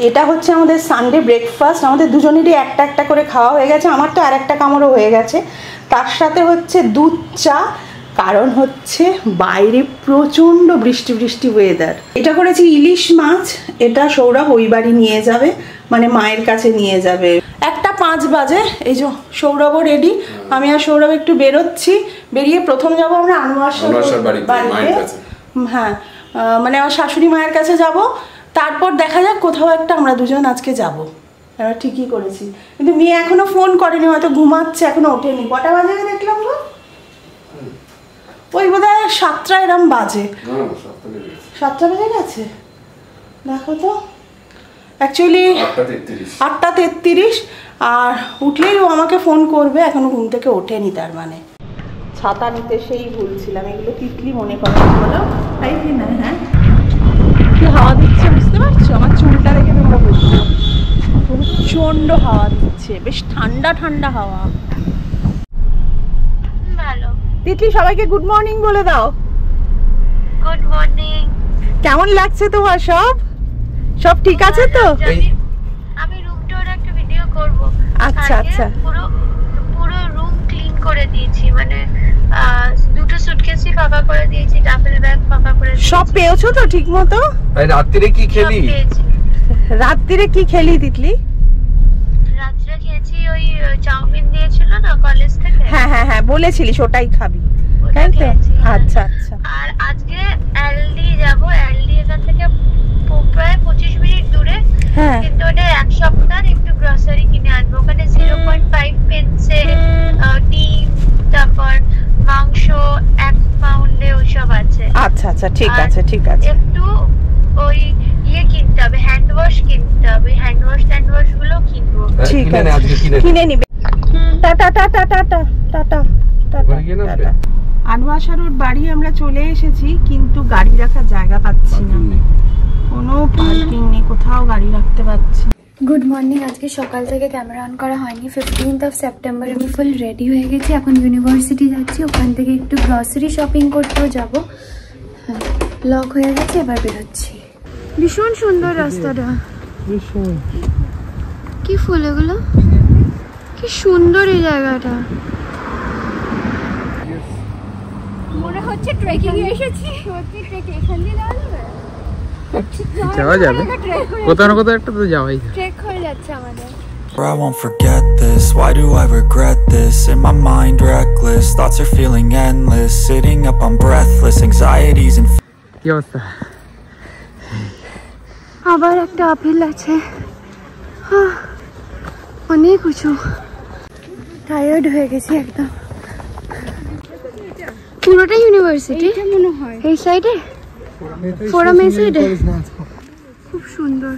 এটা হচ্ছে আমাদের সানডে ব্রেকফাস্ট। আমাদের দুজনেরই একটা একটা করে খাওয়া হয়ে গেছে, আমার তো আর একটা কামড়ও হয়ে গেছে। তার সাথে হচ্ছে দুধ চা, কারণ হচ্ছে বাইরে প্রচণ্ড বৃষ্টি বৃষ্টি ওয়েদার। এটা করেছি ইলিশ মাছ, এটা সৌরভ ওই বাড়ি নিয়ে যাবে, মানে মায়ের কাছে নিয়ে যাবে। 1:05 বাজে, এই যে সৌরভও রেডি, আমি আর সৌরভ একটু বেরোচ্ছি। বেরিয়ে প্রথম যাবো আমরা আনোয়ার বাড়িতে। হ্যাঁ, মানে আমার শাশুড়ি মায়ের কাছে যাব, তারপর দেখা যাক কোথাও একটা আমরা দুজন আজকে যাব। এবার ঠিকই করেছি, কিন্তু মেয়ে এখনো ফোন করেনি, হয়তো ঘুমাচ্ছে, এখনো ওঠেনি। কটা বাজে দেখলাম গো? ওই বোধ হয় 7টা এরম বাজে। 7টা বেজে গেছে, দেখো তো। অ্যাকচুয়ালি 8:33, আর উঠলেই ও আমাকে ফোন করবে, এখনো ঘুম থেকে ওঠেনি। তার মানে ছাতা নিতে সেই ভুলছিলাম, এগুলো তিতলি মনে করে বলো, তাই কি না? হ্যাঁ, কি হাওয়া দিচ্ছে বুঝতে পারছো? আমার চুলটা দেখে তোমরা বুঝছো, প্রচণ্ড হাওয়া দিচ্ছে, বেশ ঠান্ডা ঠান্ডা হাওয়া। তিতলি, সবাইকে গুড মর্নিং বলে দাও। Good morning. কেমন লাগছে তোমার? সব সব ঠিক আছে তো? আমি রুম টুর একটা ভিডিও করব। আচ্ছা আচ্ছা, পুরো রুম ক্লিন করে দিয়েছি, মানে দুটো সুটকেসই ফাঁকা করে দিয়েছি, ডাবল ব্যাগ ফাঁকা করে দিয়েছি। সব পেয়েছো তো ঠিক মতো? রাত্রিরে কি খেলি? রাত্রিরে কি খেলি তিতলি? রাত্রে খেয়েছি ওই চাউমিন দিয়েছিল না কলেজ থেকে। হ্যাঁ হ্যাঁ হ্যাঁ, বলেছিলিস ওটাই খাবি, তাই তো? আচ্ছা আচ্ছা। আর আজকে এলডি যাব, এলডি এখান থেকে প্রায় 25 মিনিট দূরে। হ্যাঁ, কিন্তু ওটা এক সপ্তাহ একটু গ্রসারি কিনে আনবো। ওখানে 0.5 পেন্সে ডিম, তারপর মাংস 1 পাউন্ডে ওইসব আছে। আচ্ছা আচ্ছা, ঠিক আছে ঠিক আছে। একটু ওই ইয়ে কিনতে হবে, হ্যান্ড ওয়াশ কিনতে হবে, হ্যান্ড ওয়াশ গুলো কিনবো। ঠিক আছে, কিনে নিবে। Tata tata tata tata tata. Anwar Shahrur বাড়ি আমরা চলে এসেছি, কিন্তু গাড়ি রাখার জায়গা পাচ্ছি না, কোনো পার্কিং নেই, কোথাও গাড়ি রাখতে পারছি। Good morning. আজকে সকাল থেকে ক্যামেরা অন করা হয়নি। 15th সেপ্টেম্বর আমি ফুল রেডি হয়ে গেছি, এখন ইউনিভার্সিটি যাচ্ছি, ওখান থেকে একটু গ্রসারি শপিং করতেও যাব। হ্যাঁ, লক হয়ে গেছে, এবার বেরোচ্ছি। ভীষণ সুন্দর রাস্তাটা, কি ফুল এগুলো, কি সুন্দর এই জায়গাটা। মনে হচ্ছে ট্রেকিং এ এসেছি। সত্যি ট্রেকিং, এখান দিয়ে যাওয়া যাবে, কোথাও না কোথাও একটা তো যাওয়াই। ট্রেক হয়ে যাচ্ছে আমাদের। I won't forget this, why do I regret this? In my mind reckless, thoughts are feeling endless. Sitting up, I'm breathless, anxieties and কি অবস্থা? আবার একটা আপেল আছে, অনেক উঁচু, টায়ার্ড হয়ে গেছি একদম। পুরোটা ইউনিভার্সিটি মনে হয় এই সাইডে, ফোরাম এই সাইডে, খুব সুন্দর।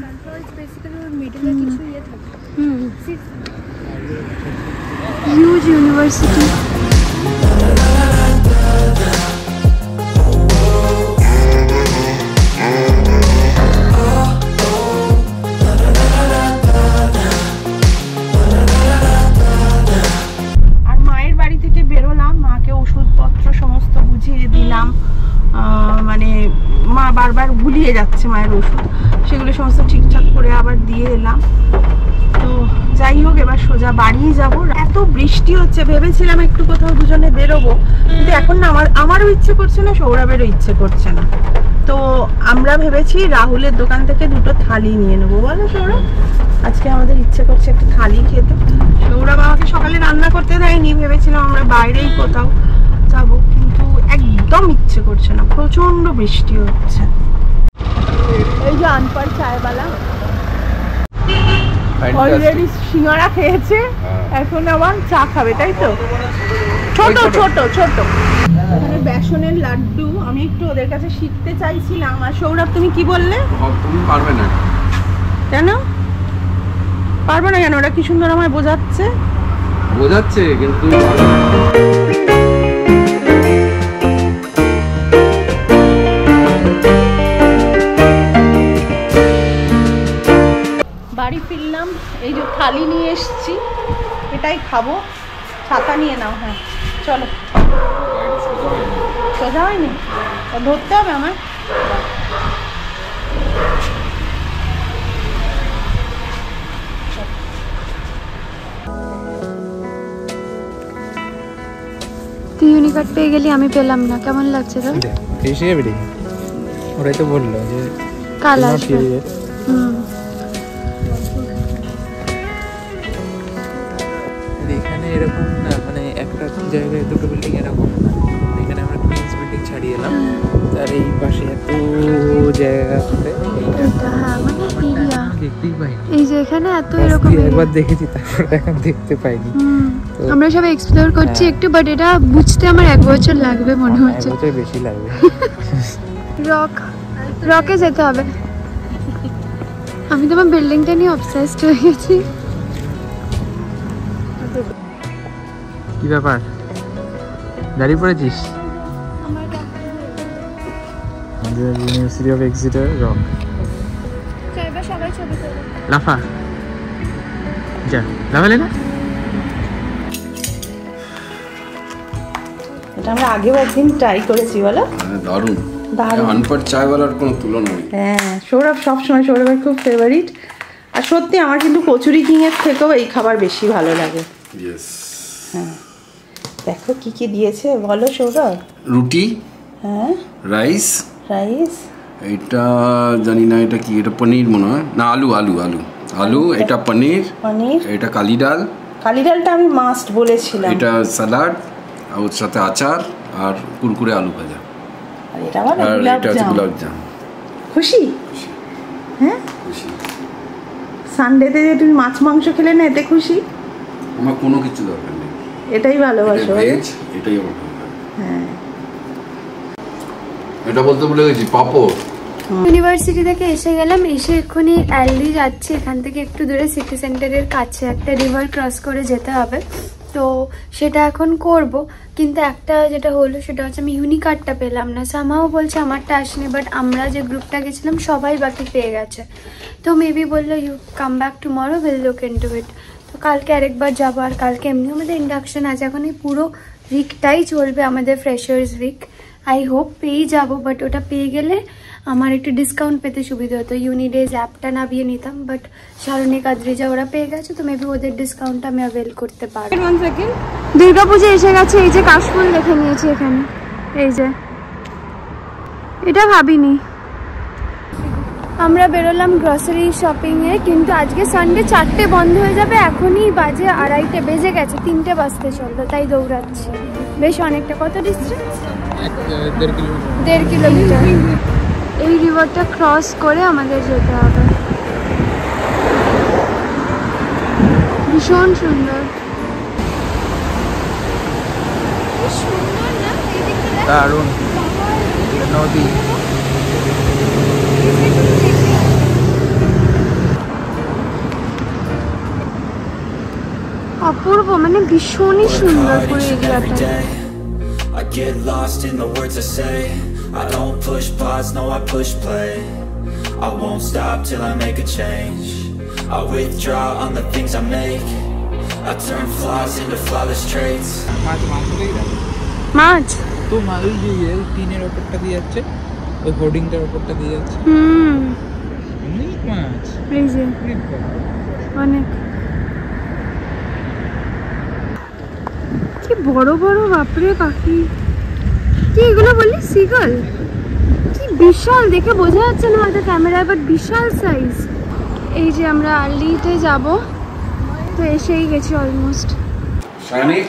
Huge university. মানে মা বারবার ভুলিয়ে যাচ্ছে মায়ের ওষুধ, সেগুলো সমস্ত ঠিকঠাক করে আবার দিয়ে এলাম। তো যাই হোক, এবার সোজা বাড়িই যাবো। এত বৃষ্টি হচ্ছে, ভেবেছিলাম একটু কোথাও দুজনে বেরোবো, কিন্তু এখন না আমারও ইচ্ছে করছে না, সৌরভেরও ইচ্ছে করছে না। তো আমরা ভেবেছি রাহুলের দোকান থেকে দুটো থালি নিয়ে নেবো, বলো সৌরভ? আজকে আমাদের ইচ্ছে করছে একটা থালি খেতে। সৌরভ আমাকে সকালে রান্না করতে দেয়নি, ভেবেছিলাম আমরা বাইরেই কোথাও যাবো, কিন্তু একদম ইচ্ছে করছে না, প্রচন্ড বৃষ্টি হচ্ছে। এই যে আনপার চায়বালা অলরেডি সিঙ্গারা খেয়েছে, এখন আবার চা খাবে, তাই তো? ছোট ছোট ছোট মানে বেসনের লাড্ডু। আমি একটু ওদের কাছে শিখতে চাইছিলাম। আর সৌরভ, তুমি কি বললে? তুমি পারবে না। কেন পারবো না? কেন? ওরা কি সুন্দর আমায় বোঝাচ্ছে কিন্তু বাড়ি ফিরলাম, এই যে থালি নিয়ে এসছি, এটাই খাবো। ছাতা নিয়ে নাও। হ্যাঁ চলো। সোজা হয়নি, ধরতে হবে আমার। কার্ড পেয়ে গেলি, আমি পেলাম না, কেমন লাগছে তোর? এসে যাবে রে, ওরাই তো বললো যে কাল আসবে। এখানে এরকম না, মানে একটা জায়গায় দুটো বিল্ডিং এরকম না, এখানে আমরা কুইন্স বিল্ডিং ছাড়িয়ে এলাম, তার এই পাশে এত জায়গাতে দেখতেই পাই। এই যে এখানে এত এরকম একবার দেখেছি, তারপর এখন দেখতে পাইনি। আমরা সব এক্সপ্লোর করছি একটু, বাট এটা বুঝতে আমার 1 বছর লাগবে মনে হচ্ছে। 1 বছর বেশি লাগবে। রকে যেতে হবে। আমি তোমার বিল্ডিংটা নিয়ে অবসেসড হয়ে গেছি। কি ব্যাপার, দাঁড়িয়ে পড়েছিস? আমাদের ইউনিভার্সিটি অফ এক্সিটার রক। সবাই ছবি করবে। লাফা, যা লাফালে না। এটা আমরা আগেও একদিন ট্রাই করেছি, বলো? দারুণ দারুণ। আনপাট চায়ওয়ালার কোনো তুলনা নেই। হ্যাঁ, সৌরভ সবসময়, সৌরভের খুব ফেভারিট। আর সত্যি আমার কিন্তু কচুরি কিংয়ের থেকেও এই খাবার বেশি ভালো লাগে। ইয়েস। হ্যাঁ, দেখো কি কি দিয়েছে বলো সৌরভ। রুটি, হ্যাঁ, রাইস, রাইস, এটা জানি না এটা কি, এটা পনির মনে হয় না, আলু আলু আলু আলু, এটা পনির, পনির, এটা কালি ডাল, কালি ডালটা আমি মাস্ট বলেছিলাম, এটা স্যালাড, আর ওর সাথে আচার আর কুরকুরে আলু ভাজা, আর এটা আবার আর গোলাপ এটা হচ্ছে জাম। গোলাপ জাম। খুশি? হ্যাঁ, খুশি। সানডেতে যে তুমি মাছ মাংস খেলে না, এতে খুশি? আমার কোনো কিছু দরকার নেই, এটাই ভালোবাসো? ভেজ, এটাই আমার ভালো লাগে। হ্যাঁ, এটা বলতে ভুলে গেছি, পাপড়। ইউনিভার্সিটি থেকে এসে গেলাম, এসে এক্ষুনি অ্যালডি যাচ্ছি। এখান থেকে একটু দূরে সিটি সেন্টারের কাছে একটা রিভার ক্রস করে যেতে হবে, তো সেটা এখন করব। কিন্তু একটা যেটা হলো সেটা হচ্ছে আমি ইউনিকার্ডটা পেলাম না। সামাও বলছে আমারটা আসেনি, বাট আমরা যে গ্রুপটা গেছিলাম সবাই বাকি পেয়ে গেছে। তো মেবি বললো you come back tomorrow, will look into it. তো কালকে আরেকবার যাবো, আর কালকে এমনি আমাদের ইন্ডাকশন আছে। এখন এই পুরো উইকটাই চলবে আমাদের ফ্রেশার্স উইক। আই হোপ পেয়েই যাবো, বাট ওটা পেয়ে গেলে আমার একটু ডিসকাউন্ট পেতে সুবিধা হতো। ইউনিডেজ অ্যাপটা নামিয়ে নিতাম, বাট শারণী কাদ্রিজা ওরা পেয়ে গেছে, তো মেবি ওদের ডিসকাউন্টটা আমি অ্যাভেল করতে পারবো। দুর্গাপুজো এসে গেছে, এই যে কাশফুল দেখে নিয়েছি এখানে, এই যে এটা ভাবিনি। আমরা বেরোলাম গ্রসারি শপিংয়ে, কিন্তু আজকে সানডে 4টে বন্ধ হয়ে যাবে, এখনই বাজে 2:30 বেজে গেছে, 3টে বাজতে চলতো, তাই দৌড়াচ্ছি। বেশ অনেকটা, কত ডিস্টেন্স? 1.5 কিলোমিটার। এই রিভারটা ক্রস করে আমাদের যেতে হবে। ভীষণ সুন্দর, দারুণ নদী। অপূর্ব, মানে ভীষণই সুন্দর পুরো এরিয়াটা। I get lost in the words I say. I don't push pause, no I push play. I won't stop till I make a change. I withdraw on the things I make. I turn flaws into flawless traits. মাছ তো মাল দিয়ে টিনের ওপরটা দিয়ে যাচ্ছে, ওই হোর্ডিংটার ওপরটা দিয়ে যাচ্ছে। অনেক মাছ, এই যে অনেক, কি বড় বড় বাপরে পাখি। কি এগুলো বললি? সিগল? কি বিশাল, দেখে বোঝা যাচ্ছে না হয়তো ক্যামেরায়, বাট বিশাল সাইজ। এই যে আমরা আর্লিতে যাব, তো এসেই গেছি অলমোস্ট। শারণিক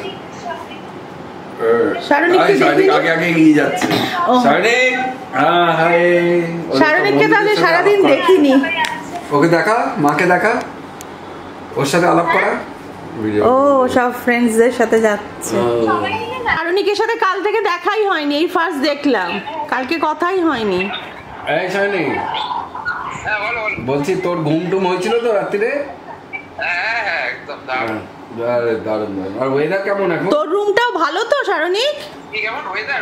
আগে আগে এগিয়ে যাচ্ছে। শারণিক, হাই। শারণিককে তো আজ সারাদিন দেখিনি। ওকে দেখা, মাকে দেখা, ওর সাথে আলাপ করা। ও সব ফ্রেন্ডসদের সাথে যাচ্ছে। শারণিকের সাথে কাল থেকে দেখাই হয়নি, এই ফার্স্ট দেখলাম, কালকে কথাই হয়নি। এই শারণিক, বলছি তোর ঘুম টুম হয়েছিল তো রাত্রিরে? হ্যাঁ একদম দারুণ। দারুণ। আর ওয়েদার কেমন এখন? তোর রুমটাও ভালো তো শারণিক? কি কেমন ওয়েদার?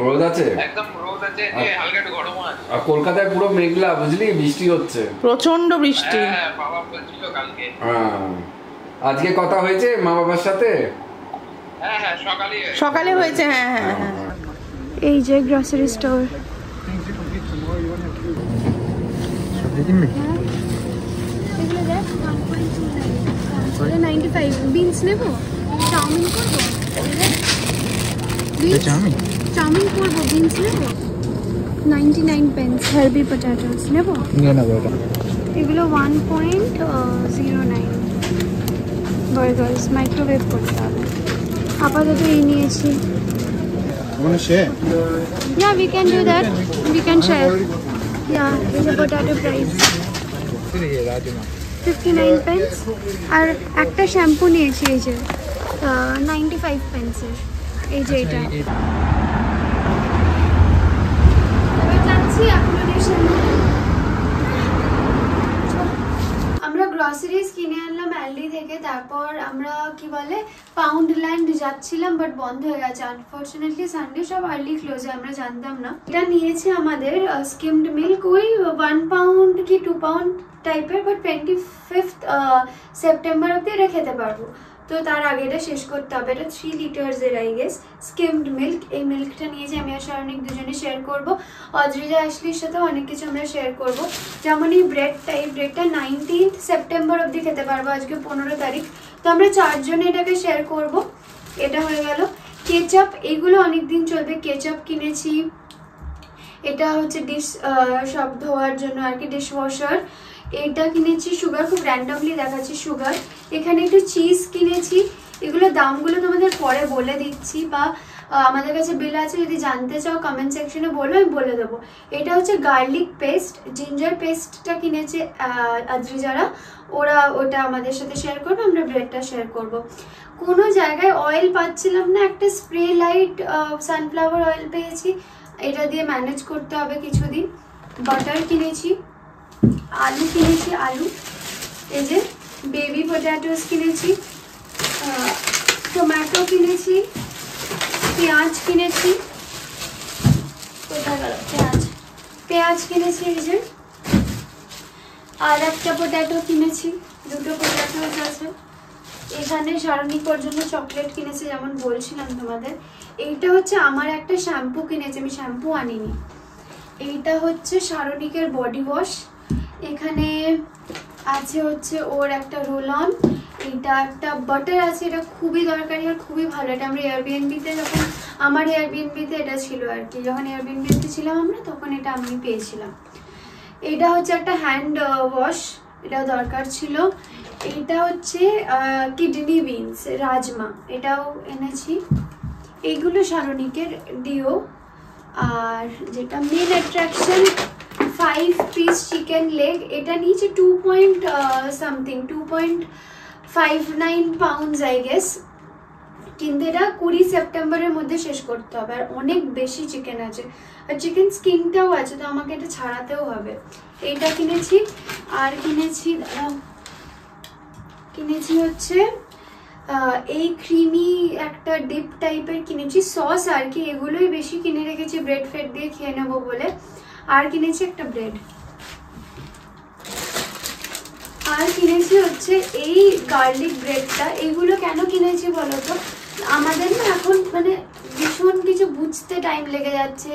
রোদ আছে, একদম রোদ আছে, হালকা একটু গরমও আছে। আর কলকাতায় পুরো মেঘলা, বুঝলি, বৃষ্টি হচ্ছে, প্রচন্ড বৃষ্টি। হ্যাঁ, বাবা বলছিল কালকে। আজকে কথা হয়েছে মা বাবার সাথে? হ্যাঁ সকালে হয়েছে। হ্যাঁ হ্যাঁ হ্যাঁ। এই যে গ্রসারি স্টোর। এগুলো দেখ, 1.2 95 বিনস নেবো, চাউমিন করবো। চাউমিন করবো, বিনস নেবো 99 pence, healthy potatoes নেবো, এগুলো 1.09 বার্গার্স, মাইক্রোওয়েভ করতে হবে। আপাতত এই নিয়েছি। Yeah, we can do that. We can share. Yeah, this is potato price 59 pence. আর একটা শ্যাম্পু নিয়েছি এই যে 95 pence এর, এই যে এটা। আমরা গ্রসারিজ কিনে আনলাম অ্যালডি থেকে, তারপর আমরা কি বলে পাউন্ডল্যান্ড যাচ্ছিলাম, বাট বন্ধ হয়ে গেছে আনফরচুনেটলি। সানডে সব আর্লি ক্লোজে, আমরা জানতাম না। এটা নিয়েছে আমাদের স্কিমড মিল্ক, ওই 1 পাউন্ড কি 2 পাউন্ড টাইপের, বাট 25th সেপ্টেম্বর অব্দি এটা খেতে পারবো। তো তার আগে এটা শেষ করতে হবে। এটা 3 লিটার্সের আই গেস স্কিমড মিল্ক। এই মিল্কটা নিয়েছি আমি আর শারনিক দুজনে শেয়ার করবো। অদ্রিজা আশলির সাথেও অনেক কিছু আমরা শেয়ার করবো, যেমন এই ব্রেডটা 19th সেপ্টেম্বর অব্দি খেতে পারবো, আজকে 15 তারিখ। তো আমরা 4 জনে এটাকে শেয়ার করব। এটা হয়ে গেল। কেচাপ, এগুলো অনেকদিন চলবে। কেচাপ কিনেছি, এটা হচ্ছে ডিশ সব ধোয়ার জন্য আর কি, ডিশ ওয়াশার। এটা কিনেছি সুগার, খুব র্যান্ডমলি দেখাচ্ছি সুগার। এখানে একটু চিজ কিনেছি, এগুলো দামগুলো তোমাদের পরে বলে দিচ্ছি, বা আমাদের কাছে বিল আছে, যদি জানতে চাও কমেন্ট সেকশনে বলো, আমি বলে দেবো। এটা হচ্ছে গার্লিক পেস্ট, জিঞ্জার পেস্টটা কিনেছে আদ্রিজারা, ওটা আমাদের সাথে শেয়ার করবো, আমরা ব্রেডটা শেয়ার করব। কোনো জায়গায় অয়েল পাচ্ছিলাম না, একটা স্প্রে লাইট সানফ্লাওয়ার অয়েল পেয়েছি, এটা দিয়ে ম্যানেজ করতে হবে কিছুদিন। বাটার কিনেছি, আলু কিনেছি, আলু, এই যে বেবি পটেটোস কিনেছি, টমেটো কিনেছি, পেঁয়াজ কিনেছি, কোথায় গেল পেঁয়াজ কিনেছি, এই যে আর একটা পটেটো কিনেছি, 2টো পটেটোস আছে। এখানে শারনিকর জন্য চকলেট কিনেছি, যেমন বলছিলাম তোমাদের। এইটা হচ্ছে আমার একটা শ্যাম্পু কিনেছি, আমি শ্যাম্পু আনিনি। এইটা হচ্ছে শারনিকের বডি ওয়াশ। এখানে আছে হচ্ছে ওর একটা রোল অন, এটা একটা বাটার আছে, এটা খুবই দরকারি আর খুবই ভালো। এটা আমরা এয়ারবিএনবিতে, যখন আমার এয়ারবিএনবিতে এটা ছিল আর কি, যখন এয়ারবিএনবিতে ছিলাম আমরা, তখন এটা আমি পেয়েছিলাম। এটা হচ্ছে একটা হ্যান্ড ওয়াশ, এটাও দরকার ছিল। এটা হচ্ছে কিডনি বিনস, রাজমা, এটাও এনেছি। এইগুলো শারনিকের ডিও। আর যেটা main attraction 5 piece chicken leg, এটা নিয়েছে 2.59 পাউন্ডস আই গেস, কিন্তু এটা 20 সেপ্টেম্বরের মধ্যে শেষ করতে হবে। আর অনেক বেশি চিকেন আছে, আর চিকেন স্কিনটাও আছে, তো আমাকে এটা ছাড়াতেও হবে। এইটা কিনেছি। আর কিনেছি হচ্ছে এই ক্রিমি একটা ডিপ টাইপের কিনেছি, সস আর কি। এগুলোই বেশি কিনে রেখেছি ব্রেড ফেড দিয়ে খেয়ে নেবো বলে। আর কিনেছি একটা ব্রেড। আর কিনেছি হচ্ছে এই গার্লিক ব্রেডটা। এগুলো কেন কিনেছি বলো তো, আমাদের না এখন মানে ভীষণ কিছু বুঝতে টাইম লেগে যাচ্ছে,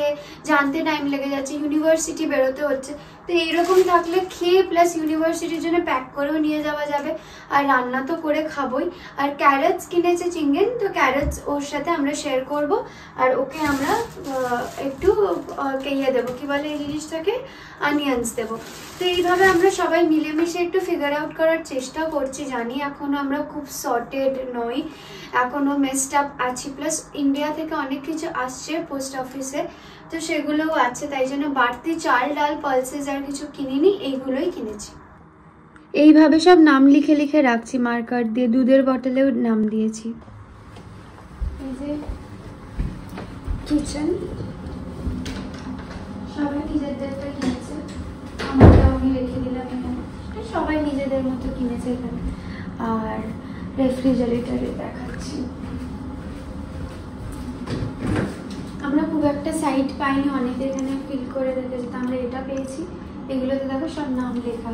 জানতে টাইম লেগে যাচ্ছে, ইউনিভার্সিটি বেরোতে হচ্ছে। তো এইরকম থাকলে খেয়ে প্লাস ইউনিভার্সিটির জন্য প্যাক করেও নিয়ে যাওয়া যাবে, আর রান্না তো করে খাবোই। আর ক্যারেটস কিনেছে চিংগেন, তো ক্যারেটস ওর সাথে আমরা শেয়ার করব। আর ওকে আমরা একটু ইয়ে দেবো, কী বলে এই জিনিসটাকে, অনিয়ন্স দেবো। তো এইভাবে আমরা সবাই মিলেমিশে একটু ফিগার আউট করার চেষ্টা করছি। জানি এখনও আমরা খুব সর্টেড নই, এখনও মেসড আপ আছি, প্লাস ইন্ডিয়া থেকে অনেক কিছু আসছে পোস্ট অফিসে, তো সেগুলোও আছে। তাই জন্য বাড়তি চাল ডাল পালসেস আর কিছু কিনিনি, এইগুলোই কিনেছি। এইভাবে সব নাম লিখে লিখে রাখছি মার্কার দিয়ে, দুধের বটলেও নাম দিয়েছি। এই যে কিচেন, সবাই নিজেদেরটা কিনেছে, আমারটাও আমি রেখে দিলাম এখানে, সবাই নিজেদের মতো কিনেছে এখানে। আর রেফ্রিজারেটরে দেখাচ্ছি, আমরা খুব একটা সাইট পাইনি, অনেকে এখানে ফিল করে রেখেছে, তো আমরা এটা পেয়েছি। এগুলোতে দেখো সব নাম লেখা।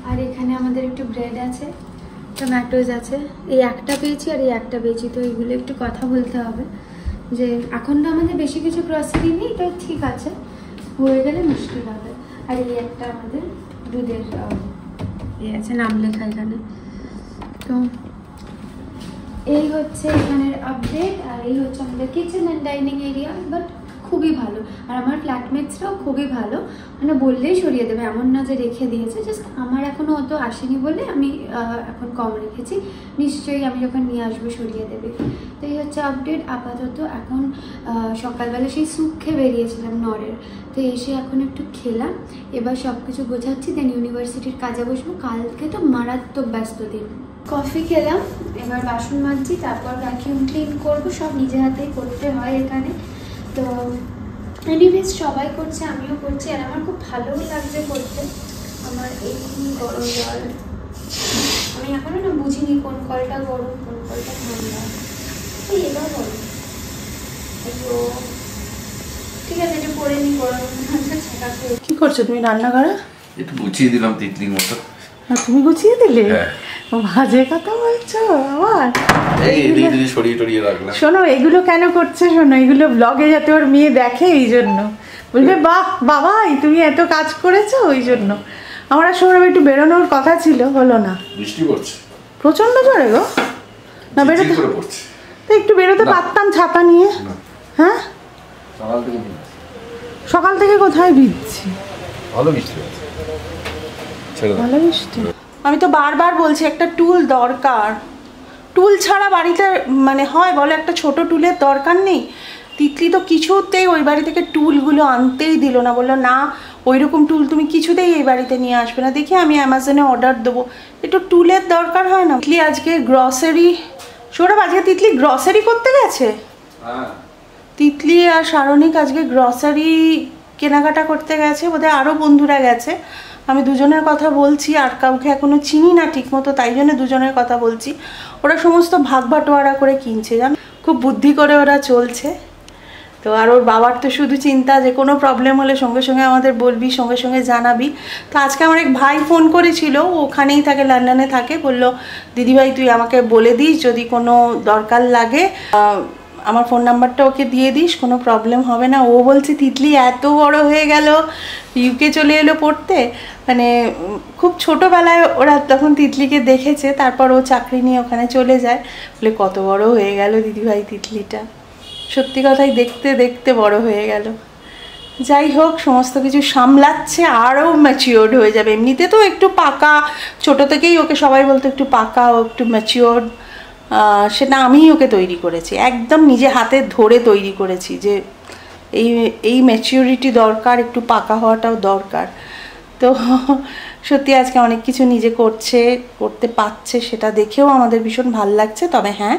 আর এখানে আমাদের একটু ব্রেড আছে, টমেটোজ আছে, এই একটা পেয়েছি আর এই একটা পেয়েছি। তো এগুলো একটু কথা বলতে হবে যে এখন তো আমাদের বেশি কিছু গ্রসারি নেই, তো ঠিক আছে, হয়ে গেলে মুশকিল হবে। আর এই একটা আমাদের দুধের আছে, নাম লেখা এখানে। তো এই হচ্ছে এখানের আপডেট, আর এই হচ্ছে আমাদের kitchen and dining area. But খুবই ভালো, আর আমার ফ্ল্যাটমেটসরাও খুবই ভালো, মানে বললেই সরিয়ে দেবে, এমন না যে রেখে দিয়েছে। জাস্ট আমার এখনও অত আসেনি বলে আমি এখন কম রেখেছি, নিশ্চয়ই আমি যখন নিয়ে আসবো সরিয়ে দেবে। তো এই হচ্ছে আপডেট আপাতত। এখন সকালবেলা সেই স্যুপ খেয়ে বেরিয়েছিলাম নরের, তো এসে এখন একটু খেলাম, এবার সব কিছু গোছাচ্ছি, দেন ইউনিভার্সিটির কাজে বসবো। কালকে তো মারাত্মক ব্যস্ত দিন। কফি খেলাম, এবার বাসন মাজছি, তারপর ভ্যাকিউম ক্লিন করবো, সব নিজে হাতেই করতে হয় এখানে। তো এনিওয়েজ সবাই করছে, আমিও করছি, আর আমার খুব ভালোও লাগছে করতে। আমার এই গরম জল, আমি এখনো না বুঝিনি কোন কলটা গরম কোন কলটা ঠান্ডা। এই এটাও গরম, আইয়ো ঠিক আছে, এটা পরে নি, গরম কি করছো তুমি রান্নাঘরে? একটু গুছিয়ে দিলাম তিতলির মতো। তুমি গুছিয়ে দিলে? বাজে কথা বলছো আমার। সরিয়ে টরিয়ে রাখলাম। শোনো, এগুলো কেন করছে শোনো, এগুলো ব্লগে যাতে ওর মেয়ে দেখে, এই জন্য বলবে বাহ বাবাই তুমি এত কাজ করেছো, ওই জন্য। আমার সৌরভ একটু বেরোনোর কথা ছিল, হলো না। বৃষ্টি পড়ছে প্রচন্ড জোরে গো। না বেরোতে পড়ছে তো একটু বেরোতে পারতাম ছাতা নিয়ে। হ্যাঁ সকাল থেকে কোথায় ভিজছি, ভালো বৃষ্টি হচ্ছে, ভালো বৃষ্টি। আমি তো বারবার বলছি একটা টুল দরকার, টুল ছাড়া বাড়িতে মানে হয় বলো, একটা ছোট টুলের দরকার নেই। তিতলি তো কিছুতেই ওই বাড়ি থেকে টুলগুলো আনতেই দিল না, বললো না ওই রকম টুল তুমি কিছুতেই এই বাড়িতে নিয়ে আসবে না। দেখি আমি অ্যামাজনে অর্ডার দেবো, একটু টুলের দরকার হয় না। তিতলি আজকে গ্রসারি, সৌরভ আজকে তিতলি গ্রসারি করতে গেছে। তিতলি আর সারণিক আজকে গ্রসারি কেনাকাটা করতে গেছে, বোধহয় আরও বন্ধুরা গেছে। আমি দুজনের কথা বলছি, আর কাউকে এখনো চিনি না ঠিক মতো, তাই জন্য দুজনের কথা বলছি। ওরা সমস্ত ভাগ বাটোয়ারা করে কিনছে, জানো, খুব বুদ্ধি করে ওরা চলছে। তো আর ওর বাবার তো শুধু চিন্তা যে কোনো প্রবলেম হলে সঙ্গে সঙ্গে আমাদের বলবি, সঙ্গে সঙ্গে জানাবি। তো আজকে আমার এক ভাই ফোন করেছিল, ওখানেই থাকে, লন্ডনে থাকে, বললো দিদিভাই তুই আমাকে বলে দিস যদি কোনো দরকার লাগে, আমার ফোন নাম্বারটা ওকে দিয়ে দিস, কোনো প্রবলেম হবে না। ও বলছে তিতলি এত বড় হয়ে গেল, ইউকে চলে এলো পড়তে, মানে খুব ছোটোবেলায় ওরা তখন তিতলিকে দেখেছে, তারপর ও চাকরি নিয়ে ওখানে চলে যায়, বলে কত বড় হয়ে গেল দিদিভাই তিতলিটা। সত্যি কথাই দেখতে দেখতে বড় হয়ে গেল। যাই হোক, সমস্ত কিছু সামলাচ্ছে, আরও ম্যাচিওর্ড হয়ে যাবে। এমনিতে তো একটু পাকা, ছোটো থেকেই ওকে সবাই বলতো একটু পাকা, ও একটু ম্যাচিওর্ড, সেটা আমিই ওকে তৈরি করেছি, একদম নিজে হাতে ধরে তৈরি করেছি যে এই ম্যাচিওরিটি দরকার, একটু পাকা হওয়াটাও দরকার। তো সত্যি আজকে অনেক কিছু নিজে করতে পারছে, সেটা দেখেও আমাদের ভীষণ ভালো লাগছে। তবে হ্যাঁ,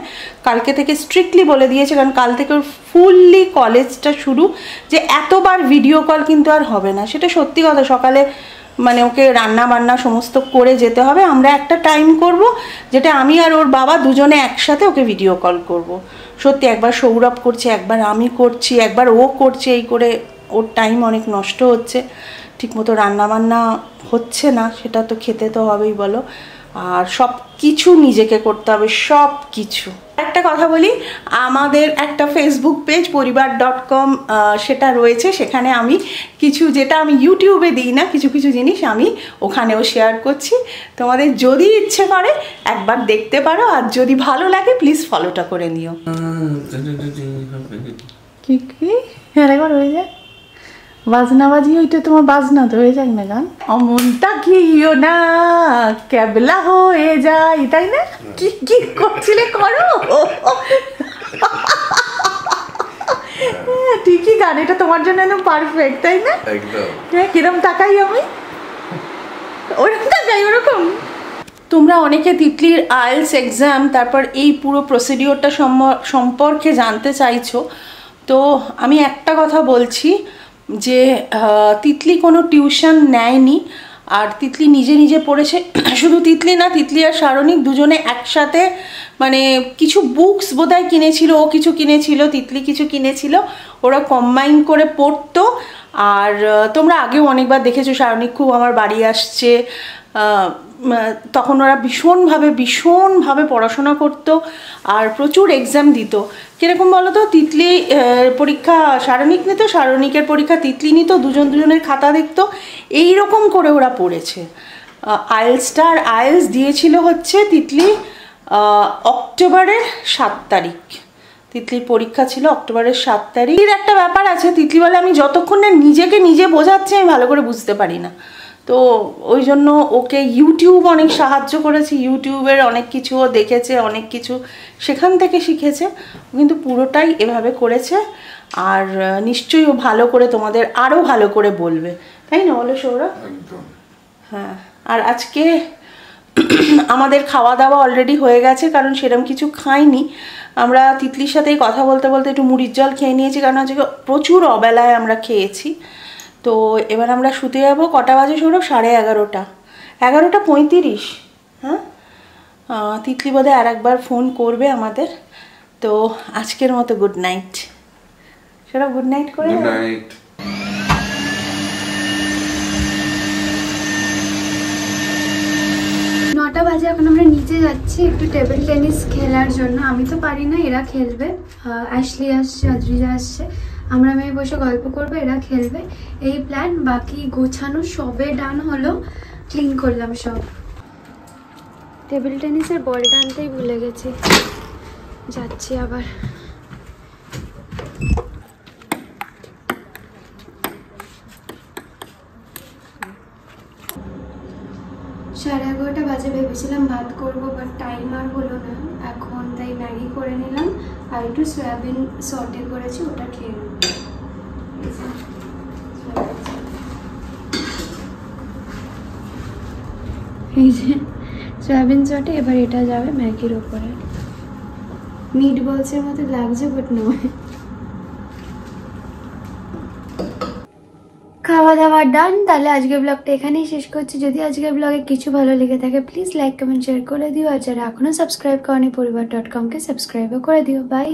কালকে থেকে স্ট্রিক্টলি বলে দিয়েছে, কারণ কাল থেকে ওর ফুললি কলেজটা শুরু, যে এতবার ভিডিও কল কিন্তু আর হবে না। সেটা সত্যি কথা, সকালে মানে ওকে রান্না বান্না সমস্ত করে যেতে হবে, আমরা একটা টাইম করব যেটা আমি আর ওর বাবা দুজনে একসাথে ওকে ভিডিও কল করব। সত্যি একবার সৌরভ করছে, একবার আমি করছি, একবার ও করছে, এই করে ওর টাইম অনেক নষ্ট হচ্ছে, ঠিকমতো রান্নাবান্না হচ্ছে না, সেটা তো খেতে তো হবেই বলো। আর সব কিছু নিজেকে করতে হবে, সব কিছু। একটা কথা বলি, আমাদের একটা ফেসবুক পেজ পরিবার.com সেটা রয়েছে, সেখানে আমি কিছু, যেটা আমি ইউটিউবে দিই না, কিছু কিছু জিনিস আমি ওখানেও শেয়ার করছি। তোমাদের যদি ইচ্ছে করে একবার দেখতে পারো, আর যদি ভালো লাগে প্লিজ ফলোটা করে নিও। কি কি একবার হয়ে যায় বাজনা বাজি, ওইটা তোমার বাজনা তো হয়ে যায় না গান, অমনটা কিও না ক্যাবলা হয়ে যায়, তাই না? কি কি করছিলে করো, ঠিকই গান, এটা তোমার জন্য একদম পারফেক্ট, তাই না? হ্যাঁ, কিরম তাকাই আমি, ওরকম তাকাই ওরকম। তোমরা অনেকে তিতলির আইএলটিএস এক্সাম, তারপর এই পুরো প্রসিডিওরটা সম্পর্কে জানতে চাইছো। তো আমি একটা কথা বলছি যে তিতলি কোনো টিউশন নেয়নি, আর তিতলি নিজে নিজে পড়েছে। শুধু তিতলি না, তিতলি আর সারণিক দুজনে একসাথে, মানে কিছু বুকস বোধহয় কিনেছিল, ও কিছু কিনেছিল, তিতলি কিছু কিনেছিল, ওরা কম্বাইন করে পড়তো। আর তোমরা আগেও অনেকবার দেখেছো, সারণিক খুব আমার বাড়ি আসছে, তখন ওরা ভীষণভাবে পড়াশোনা করতো আর প্রচুর এক্সাম দিত। কীরকম বলো তো, তিতলি পরীক্ষা সারণিক নিত, সারণিকের পরীক্ষা তিতলি নিত, দুজনের খাতা দেখতো, এইরকম করে ওরা পড়েছে। আইএলটিএসটা, আর আইএলটিএস দিয়েছিল হচ্ছে তিতলি অক্টোবরের 7 তারিখ তিতলির পরীক্ষা ছিল, অক্টোবরের 7 তারিখ। একটা ব্যাপার আছে, তিতলি বলে আমি যতক্ষণ না নিজেকে নিজে বোঝাচ্ছি আমি ভালো করে বুঝতে পারি না, তো ওই জন্য ওকে ইউটিউব অনেক সাহায্য করেছে, ইউটিউবের অনেক কিছু ও দেখেছে, অনেক কিছু সেখান থেকে শিখেছে, কিন্তু পুরোটাই এভাবে করেছে। আর নিশ্চয়ই ও ভালো করে তোমাদের আরও ভালো করে বলবে, তাই না বলো সৌরভ? হ্যাঁ। আর আজকে আমাদের খাওয়া দাওয়া অলরেডি হয়ে গেছে, কারণ সেরকম কিছু খাইনি আমরা। তিতলির সাথেই কথা বলতে বলতে একটু মুড়ির জল খেয়ে নিয়েছি, কারণ আজকে প্রচুর অবেলায় আমরা খেয়েছি। তো এবার আমরা শুতে যাবো। কটা বাজে সৌরভ? 11:30, 11:35। হ্যাঁ, তিতলি বোধহয় আর একবার ফোন করবে আমাদের। তো আজকের মতো good night Sourav, good night করে। Good night. 9টা বাজে, এখন আমরা নিচে যাচ্ছি একটু টেবিল টেনিস খেলার জন্য। আমি তো পারি না, এরা খেলবে। অ্যাশলি আসছে, অদ্রিজা আসছে, আমরা মেয়ে বসে গল্প করবো, এরা খেলবে, এই প্ল্যান। বাকি গোছানো সবে ডান হলো, ক্লিন করলাম সব। টেবিল টেনিসের বলটা আনতেই ভুলে গেছি, যাচ্ছি আবার। সাড়ে 11টা বাজে, ভেবেছিলাম ভাত করবো, বাট টাইম আর হলো না এখন, তাই ম্যাগি করে নিলাম আর একটু সয়াবিন সটে করেছি, ওটা খেয়ে নেব। এই যে সয়াবিন সটে, এবার এটা যাবে ম্যাগির ওপরে। মিট বলসের মতো লাগছে, বাট নয়। খাওয়া দাওয়া ডান, তাহলে আজকের ব্লগটা এখানেই শেষ করছি। যদি আজকের ব্লগে কিছু ভালো লেগে থাকে প্লিজ লাইক কমেন্ট শেয়ার করে দিও, আর যারা এখনো সাবস্ক্রাইব করনি পরিবার.com কে সাবস্ক্রাইবও করে দিও। বাই।